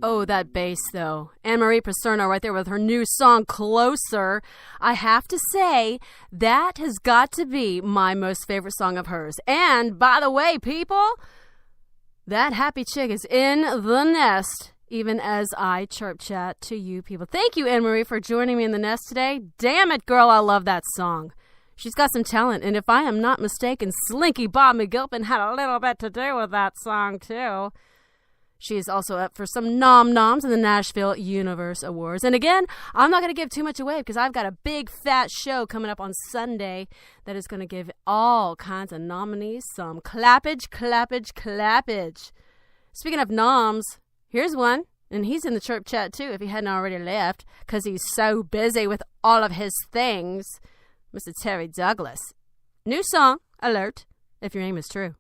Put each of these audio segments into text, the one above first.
Oh, that bass, though. Anne-Marie Paserno right there with her new song, Closer. I have to say, that has got to be my most favorite song of hers. And, by the way, people, that happy chick is in the nest, even as I chirp chat to you people. Thank you, Anne-Marie, for joining me in the nest today. Damn it, girl, I love that song. She's got some talent, and if I am not mistaken, Slinky Bob McGilpin had a little bit to do with that song, too. She is also up for some nom-noms in the Nashville Universe Awards. And again, I'm not going to give too much away because I've got a big fat show coming up on Sunday that is going to give all kinds of nominees some clappage. Speaking of noms, here's one. And he's in the chirp chat too if he hadn't already left because he's so busy with all of his things. Mr. Terry Douglas. New song, alert, if your aim is true.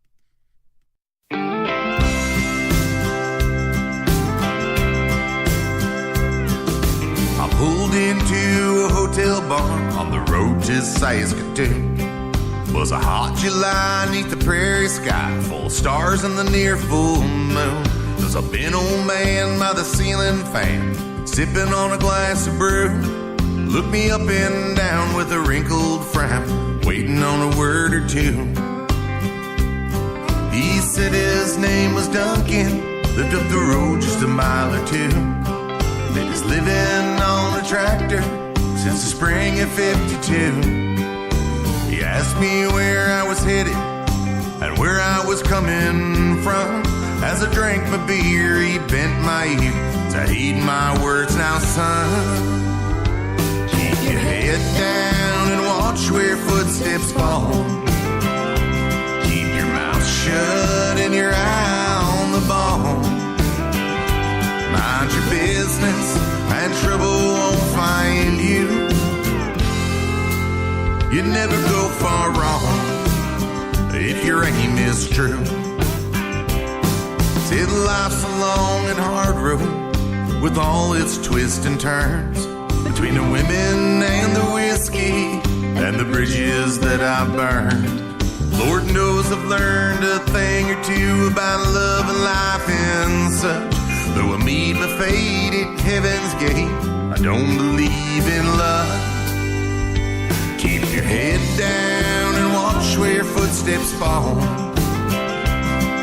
I pulled into a hotel bar on the road to Saskatoon. Was a hot July neath the prairie sky, full of stars and the near full moon. There's a bent old man by the ceiling fan, sipping on a glass of brew. Looked me up and down with a wrinkled frown, waiting on a word or two. He said his name was Duncan, lived up the road just a mile or two. Made his living on a tractor since the spring of '52. He asked me where I was headed and where I was coming from. As I drank my beer, he bent my ear to heed my words. Now, son, keep your head down and watch where footsteps fall. Keep your mouth shut and your eye on the ball. Mind your business and trouble won't find you. You never go far wrong if your aim is true. Said life's a long and hard road with all its twists and turns, between the women and the whiskey and the bridges that I burned. Lord knows I've learned a thing or two about love and life and such. Though I meet my fate at heaven's gate, I don't believe in love. Keep your head down and watch where your footsteps fall.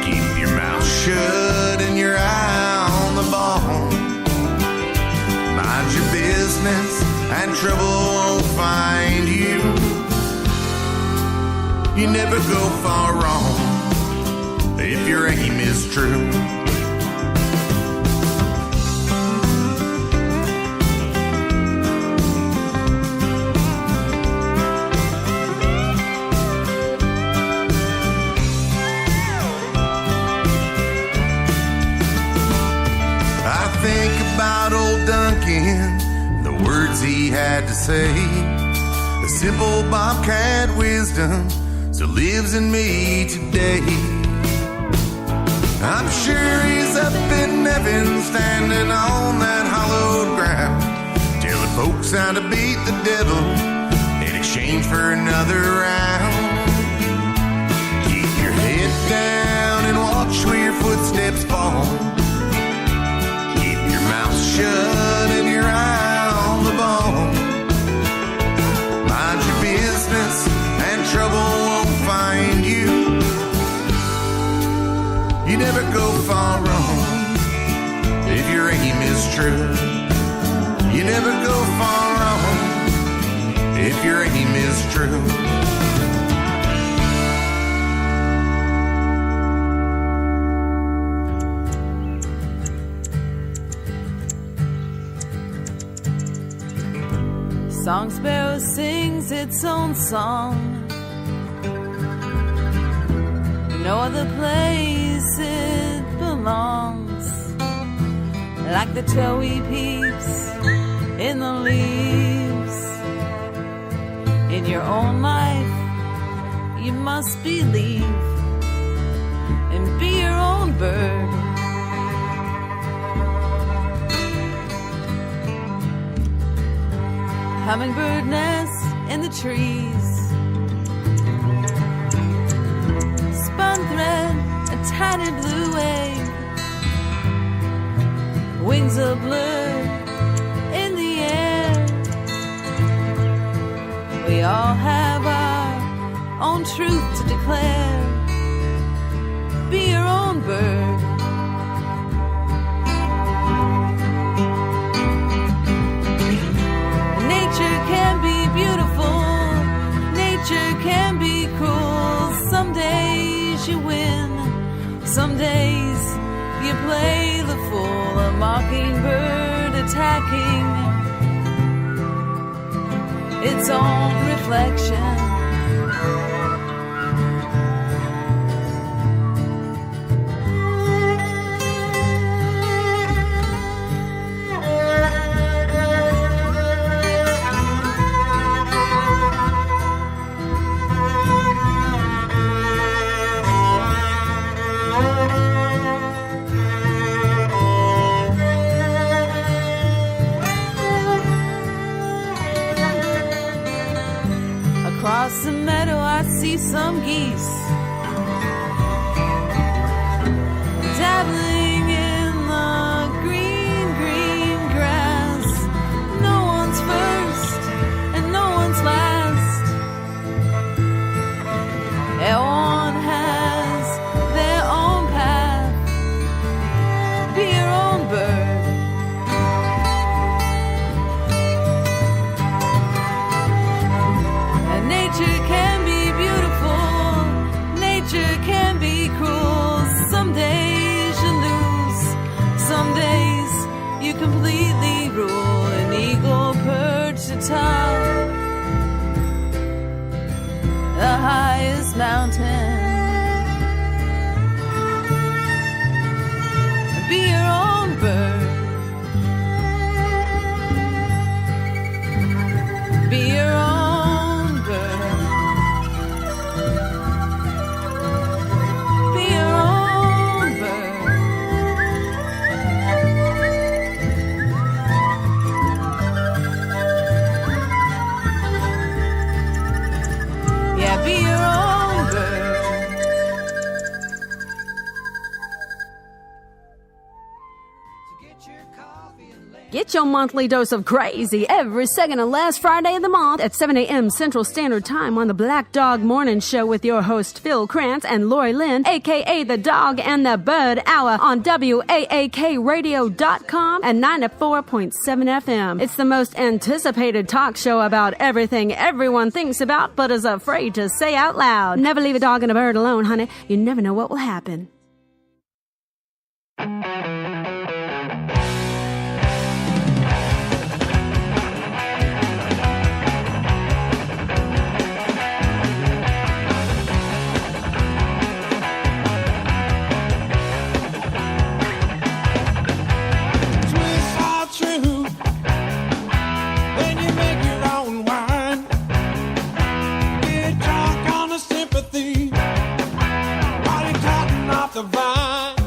Keep your mouth shut and your eye on the ball. Mind your business and trouble won't find you. You never go far wrong if your aim is true. About old Duncan, the words he had to say, the simple bobcat wisdom still lives in me today. I'm sure he's up in heaven, standing on that hallowed ground, telling folks how to beat the devil in exchange for another round. Keep your head down and watch where your footsteps fall. Shut and your eye on the ball. Mind your business and trouble won't find you. You never go far wrong if your aim is true. You never go far wrong if your aim is true. Song Sparrow sings its own song. No other place it belongs. Like the toey peeps in the leaves. In your own life, you must believe and be your own bird. Hummingbird nests in the trees. Spun thread, a tiny blue wave. Some days you play the fool, a mockingbird attacking its own reflection. Across the meadow I see some geese dabbling in the green, green grass. No one's first and no one's last. Everyone has their own path. Be your own bird. Nature can be beautiful, nature can be cruel. Some days you lose, some days you completely rule. An eagle perched atop the highest mountain. Be your own bird. Be your own. Get your monthly dose of crazy every second and last Friday of the month at 7 a.m. Central Standard Time on the Black Dog Morning Show with your host Phil Krantz and Lori Lynn, a.k.a. The Dog and the Bird Hour on WAAKradio.com and 94.7 FM. It's the most anticipated talk show about everything everyone thinks about but is afraid to say out loud. Never leave a dog and a bird alone, honey. You never know what will happen. The vine.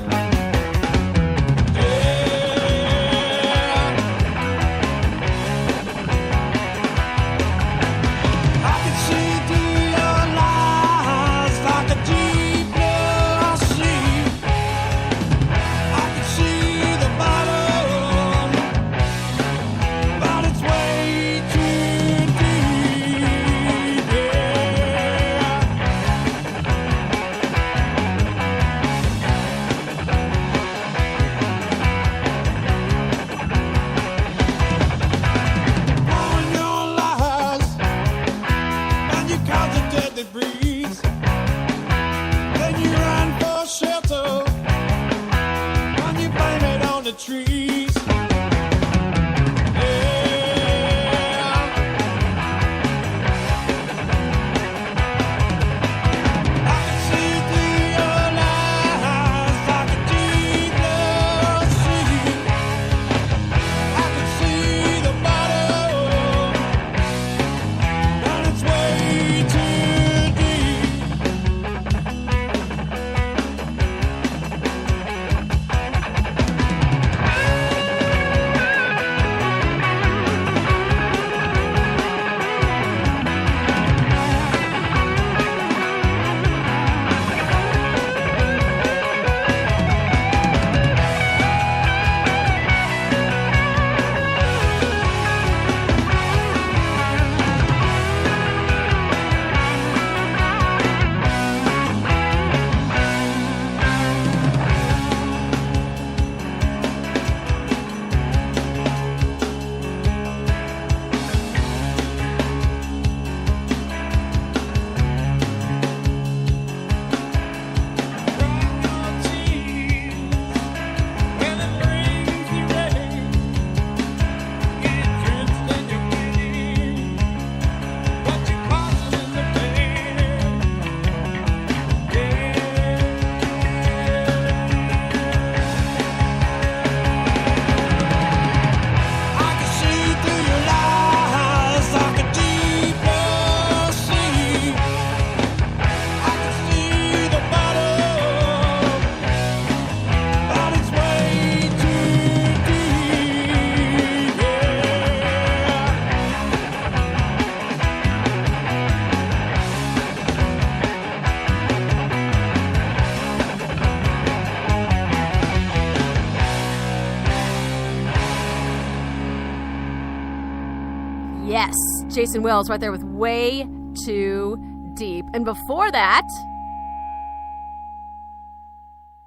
Yes, Jason Wells right there with Way Too Deep. And before that,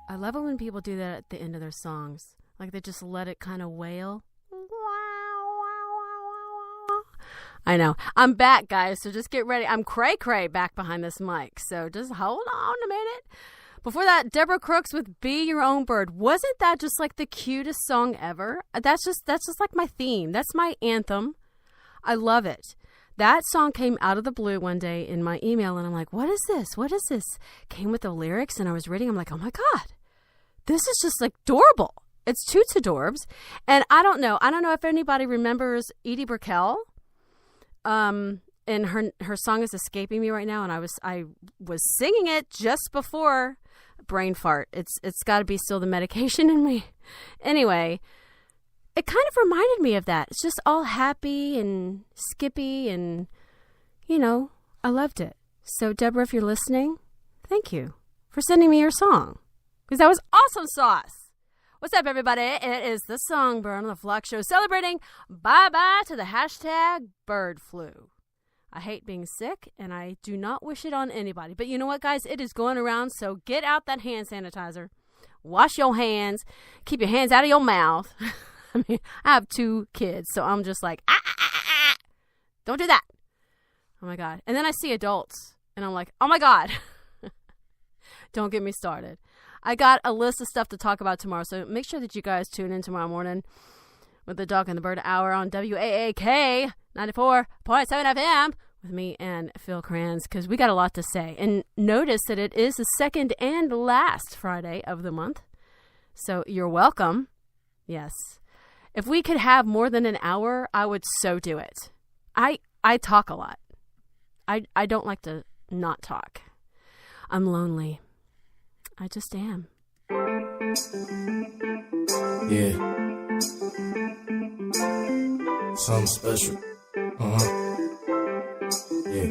I love it when people do that at the end of their songs. Like they just let it kind of wail. I know. I'm back, guys, so just get ready. I'm cray-cray back behind this mic, so just hold on a minute. Before that, Deborah Crooks with Be Your Own Bird. Wasn't that just like the cutest song ever? That's just like my theme. That's my anthem. I love it. That song came out of the blue one day in my email, and I'm like, what is this? What is this? Came with the lyrics, and I was reading. I'm like, oh, my God. This is just like adorable. It's toots adorbs. And I don't know if anybody remembers Edie Brickell. And her song is escaping me right now, and I was singing it just before brain fart. It's got to be still the medication in me. Anyway, it kind of reminded me of that. It's just all happy and skippy, and I loved it. So Deborah, if you're listening, thank you for sending me your song, because that was awesome sauce. What's up, everybody? It is the Songbird on the Flock Show, celebrating bye-bye to the hashtag BIRDFLU. I hate being sick, and I do not wish it on anybody. But you know what, guys? It is going around, so get out that hand sanitizer. Wash your hands. Keep your hands out of your mouth. I mean, I have 2 kids, so I'm just like, don't do that. Oh, my God. And then I see adults, and I'm like, oh, my God. Don't get me started. I got a list of stuff to talk about tomorrow, so make sure that you guys tune in tomorrow morning with the Dog and the Bird Hour on WAAK 94.7 FM with me and Phil Kranz, because we got a lot to say. And notice that it is the second and last Friday of the month, so you're welcome. Yes. If we could have more than an hour, I would so do it. I talk a lot. I don't like to not talk. I'm lonely. I just am. Yeah. Something special. Yeah.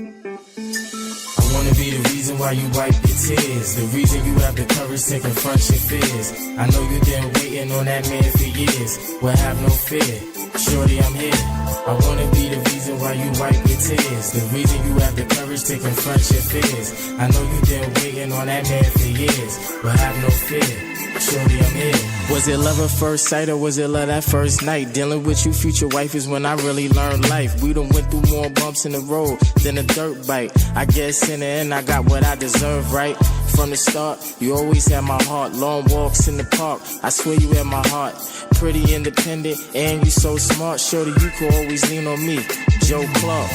I wanna be the reason why you wipe your tears, the reason you have the courage to confront your fears. I know you've been waiting on that man for years. Well, have no fear. Shorty, I'm here. I wanna be the reason why you wipe your tears, the reason you have the courage to confront your fears. I know you've been waiting on that man for years, but have no fear. Shorty, I'm here. Was it love at first sight, or was it love at first night? Dealing with you, future wife, is when I really learned life. We done went through more bumps in the road than a dirt bike. I guess in the end I got what I deserve, right? From the start, you always had my heart. Long walks in the park, I swear you had my heart. Pretty independent, and you so smart. Shorty, you could always lean on me. Joe Clark,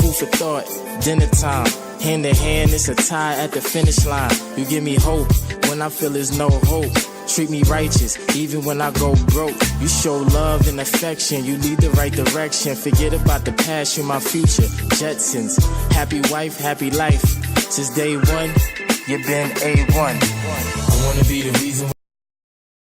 food for thought, dinner time. Hand in hand, it's a tie at the finish line. You give me hope when I feel there's no hope. Treat me righteous, even when I go broke. You show love and affection, you lead the right direction. Forget about the past, you're my future. Jetsons, happy wife, happy life. Since day one, you've been A1. I wanna be the reason.